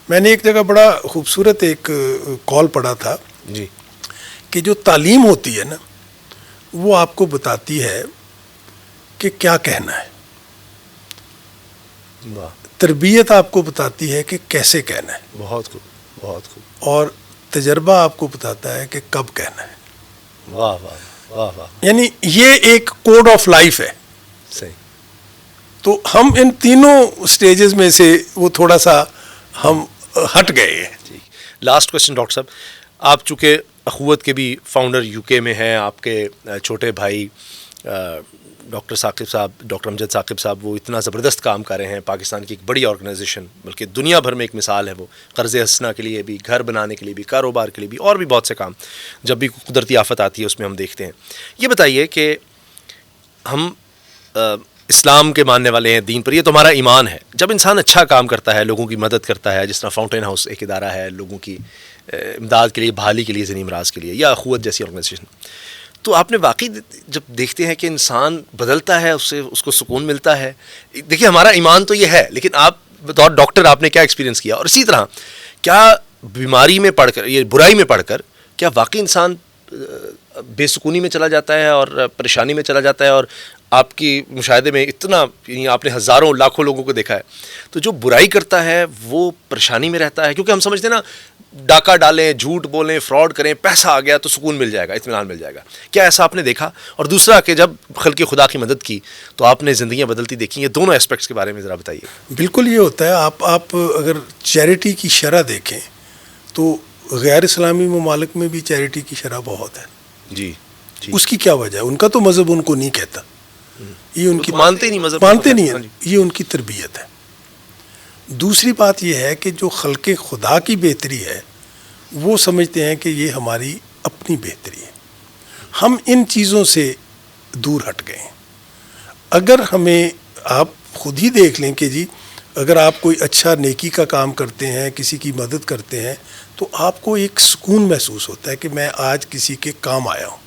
میں نے ایک جگہ بڑا خوبصورت ایک کال پڑھا تھا جی کہ جو تعلیم ہوتی ہے نا وہ آپ کو بتاتی ہے کہ کیا کہنا ہے، واہ تربیت آپ کو بتاتی ہے کہ کیسے کہنا ہے، بہت خوب بہت خوب اور تجربہ آپ کو بتاتا ہے کہ کب کہنا ہے. واہ واہ واہ واہ یعنی یہ ایک کوڈ آف لائف ہے. صحیح. تو ہم ان تینوں سٹیجز میں سے وہ تھوڑا سا ہم ہٹ گئے ہیں. ٹھیک. لاسٹ کوشچن ڈاکٹر صاحب، آپ چونکہ اخوت کے بھی فاؤنڈر یو کے میں ہیں، آپ کے چھوٹے بھائی ڈاکٹر ثاقب صاحب، ڈاکٹر امجد ثاقب صاحب، وہ اتنا زبردست کام کر رہے ہیں، پاکستان کی ایک بڑی آرگنائزیشن، بلکہ دنیا بھر میں ایک مثال ہے. وہ قرض حسنہ کے لیے بھی، گھر بنانے کے لیے بھی، کاروبار کے لیے بھی، اور بھی بہت سے کام جب بھی قدرتی آفت آتی ہے اس میں ہم دیکھتے ہیں. یہ بتائیے کہ ہم اسلام کے ماننے والے ہیں، دین پر، یہ تو ہمارا ایمان ہے. جب انسان اچھا کام کرتا ہے، لوگوں کی مدد کرتا ہے، جس طرح فاؤنٹین ہاؤس ایک ادارہ ہے لوگوں کی امداد کے لیے، بحالی کے لیے، ذہنی امراض کے لیے، یا اخوت جیسی آرگنائزیشن، تو آپ نے واقعی جب دیکھتے ہیں کہ انسان بدلتا ہے، اس کو سکون ملتا ہے. دیکھیے ہمارا ایمان تو یہ ہے، لیکن آپ بطور ڈاکٹر آپ نے کیا ایکسپیرینس کیا؟ اور اسی طرح کیا بیماری میں پڑھ کر، یہ برائی میں پڑھ کر، کیا واقعی انسان بے سکونی میں چلا جاتا ہے اور پریشانی میں چلا جاتا ہے؟ اور آپ کی مشاہدے میں اتنا، یعنی آپ نے ہزاروں لاکھوں لوگوں کو دیکھا ہے، تو جو برائی کرتا ہے وہ پریشانی میں رہتا ہے، کیونکہ ہم سمجھتے ہیں نا ڈاکہ ڈالیں، جھوٹ بولیں، فراڈ کریں، پیسہ آ گیا تو سکون مل جائے گا، اطمینان مل جائے گا. کیا ایسا آپ نے دیکھا؟ اور دوسرا کہ جب خلق خدا کی مدد کی تو آپ نے زندگیاں بدلتی دیکھی. یہ دونوں اسپیکٹس کے بارے میں ذرا بتائیے. بالکل یہ ہوتا ہے. آپ اگر چیریٹی کی شرح دیکھیں تو غیر اسلامی ممالک میں بھی چیریٹی کی شرح بہت ہے. جی جی. اس کی کیا وجہ ہے؟ ان کا تو مذہب ان کو نہیں کہتا، یہ ان کی مانتے نہیں، مذہب مانتے نہیں ہیں، یہ ان کی تربیت ہے. دوسری بات یہ ہے کہ جو خلق خدا کی بہتری ہے وہ سمجھتے ہیں کہ یہ ہماری اپنی بہتری ہے. ہم ان چیزوں سے دور ہٹ گئے ہیں. اگر ہمیں، آپ خود ہی دیکھ لیں کہ جی اگر آپ کوئی اچھا نیکی کا کام کرتے ہیں، کسی کی مدد کرتے ہیں، تو آپ کو ایک سکون محسوس ہوتا ہے کہ میں آج کسی کے کام آیا ہوں.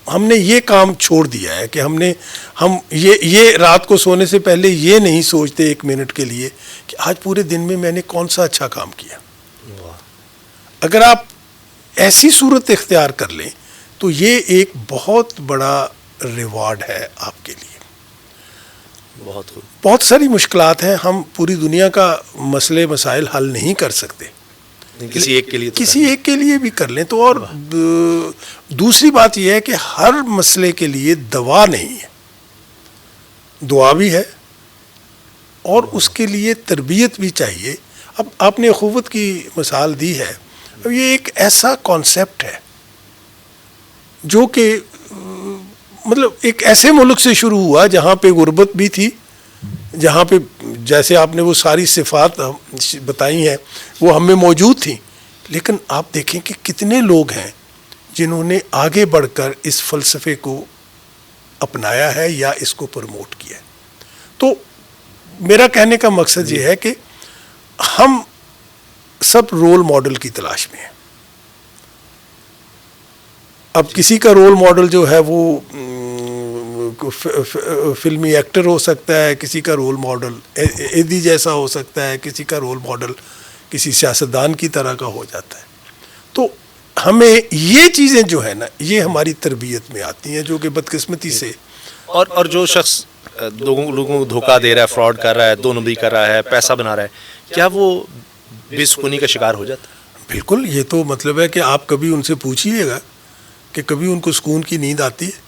ہم نے یہ کام چھوڑ دیا ہے کہ ہم یہ رات کو سونے سے پہلے یہ نہیں سوچتے ایک منٹ کے لیے کہ آج پورے دن میں نے کون سا اچھا کام کیا. اگر آپ ایسی صورت اختیار کر لیں تو یہ ایک بہت بڑا ریوارڈ ہے آپ کے لیے. بہت خوب. بہت ساری مشکلات ہیں، ہم پوری دنیا کا مسئلے مسائل حل نہیں کر سکتے، کسی ایک کے لیے کسی ایک کے لیے بھی کر لیں تو. اور دوسری بات یہ ہے کہ ہر مسئلے کے لیے دوا نہیں ہے، دعا بھی ہے اور اس کے لیے تربیت بھی چاہیے. اب آپ نے اخوت کی مثال دی ہے، اب یہ ایک ایسا کانسیپٹ ہے جو کہ مطلب ایک ایسے ملک سے شروع ہوا جہاں پہ غربت بھی تھی، جہاں پہ جیسے آپ نے وہ ساری صفات بتائی ہیں وہ ہم میں موجود تھیں، لیکن آپ دیکھیں کہ کتنے لوگ ہیں جنہوں نے آگے بڑھ کر اس فلسفے کو اپنایا ہے یا اس کو پروموٹ کیا ہے. تو میرا کہنے کا مقصد یہ ہے کہ ہم سب رول ماڈل کی تلاش میں ہیں. اب کسی کا رول ماڈل جو ہے وہ فلمی ایکٹر ہو سکتا ہے، کسی کا رول ماڈل ایدی جیسا ہو سکتا ہے، کسی کا رول ماڈل کسی سیاستدان کی طرح کا ہو جاتا ہے. تو ہمیں یہ چیزیں جو ہے نا یہ ہماری تربیت میں آتی ہیں، جو کہ بدقسمتی سے اور جو شخص لوگوں کو دھوکہ دے رہا ہے، فراڈ کر رہا ہے، دو نمبری کر رہا ہے، پیسہ بنا رہا ہے، کیا وہ بے سکونی کا شکار ہو جاتا ہے؟ بالکل. یہ تو مطلب ہے کہ آپ کبھی ان سے پوچھیے گا کہ کبھی ان کو سکون کی نیند آتی ہے؟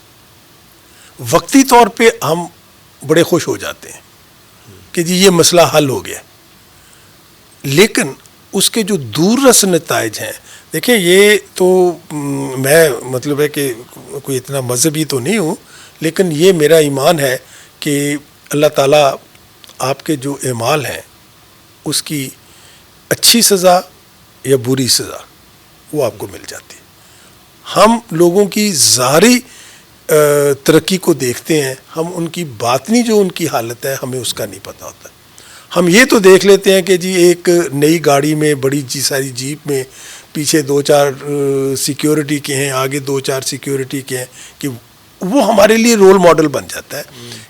وقتی طور پہ ہم بڑے خوش ہو جاتے ہیں کہ جی یہ مسئلہ حل ہو گیا، لیکن اس کے جو دور رس نتائج ہیں، دیکھیں یہ تو میں مطلب ہے کہ کوئی اتنا مذہبی تو نہیں ہوں، لیکن یہ میرا ایمان ہے کہ اللہ تعالیٰ آپ کے جو اعمال ہیں اس کی اچھی سزا یا بری سزا وہ آپ کو مل جاتی ہے. ہم لوگوں کی ظاہری ترقی کو دیکھتے ہیں، ہم ان کی باطنی جو ان کی حالت ہے ہمیں اس کا نہیں پتہ ہوتا. ہم یہ تو دیکھ لیتے ہیں کہ جی ایک نئی گاڑی میں، بڑی ساری جیپ میں، پیچھے 2-4 سیکیورٹی کے ہیں، آگے 2-4 سیکیورٹی کے ہیں، کہ وہ ہمارے لیے رول ماڈل بن جاتا ہے.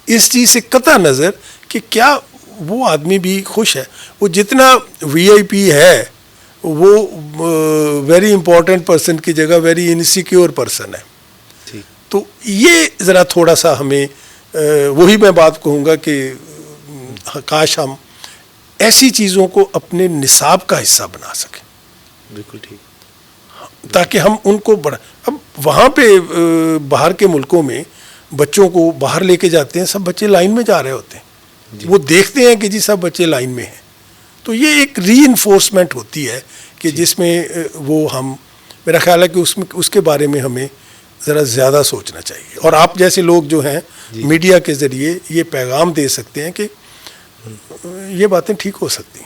اس چیز سے قطع نظر کہ کیا وہ آدمی بھی خوش ہے. وہ جتنا VIP ہے وہ ویری امپورٹنٹ پرسن کی جگہ ویری انسیکیور پرسن ہے. ٹھیک. تو یہ ذرا تھوڑا سا ہمیں وہی میں بات کہوں گا کہ کاش ہم ایسی چیزوں کو اپنے نصاب کا حصہ بنا سکیں. بالکل ٹھیک. تاکہ ہم ان کو اب وہاں پہ باہر کے ملکوں میں بچوں کو باہر لے کے جاتے ہیں, سب بچے لائن میں جا رہے ہوتے ہیں, وہ دیکھتے ہیں کہ جی سب بچے لائن میں ہیں. تو یہ ایک ری انفورسمنٹ ہوتی ہے کہ جس میں وہ ہم, میرا خیال ہے کہ اس کے بارے میں ہمیں ذرا زیادہ سوچنا چاہیے. اور آپ جیسے لوگ جو ہیں میڈیا کے ذریعے یہ پیغام دے سکتے ہیں کہ یہ باتیں ٹھیک ہو سکتی ہیں.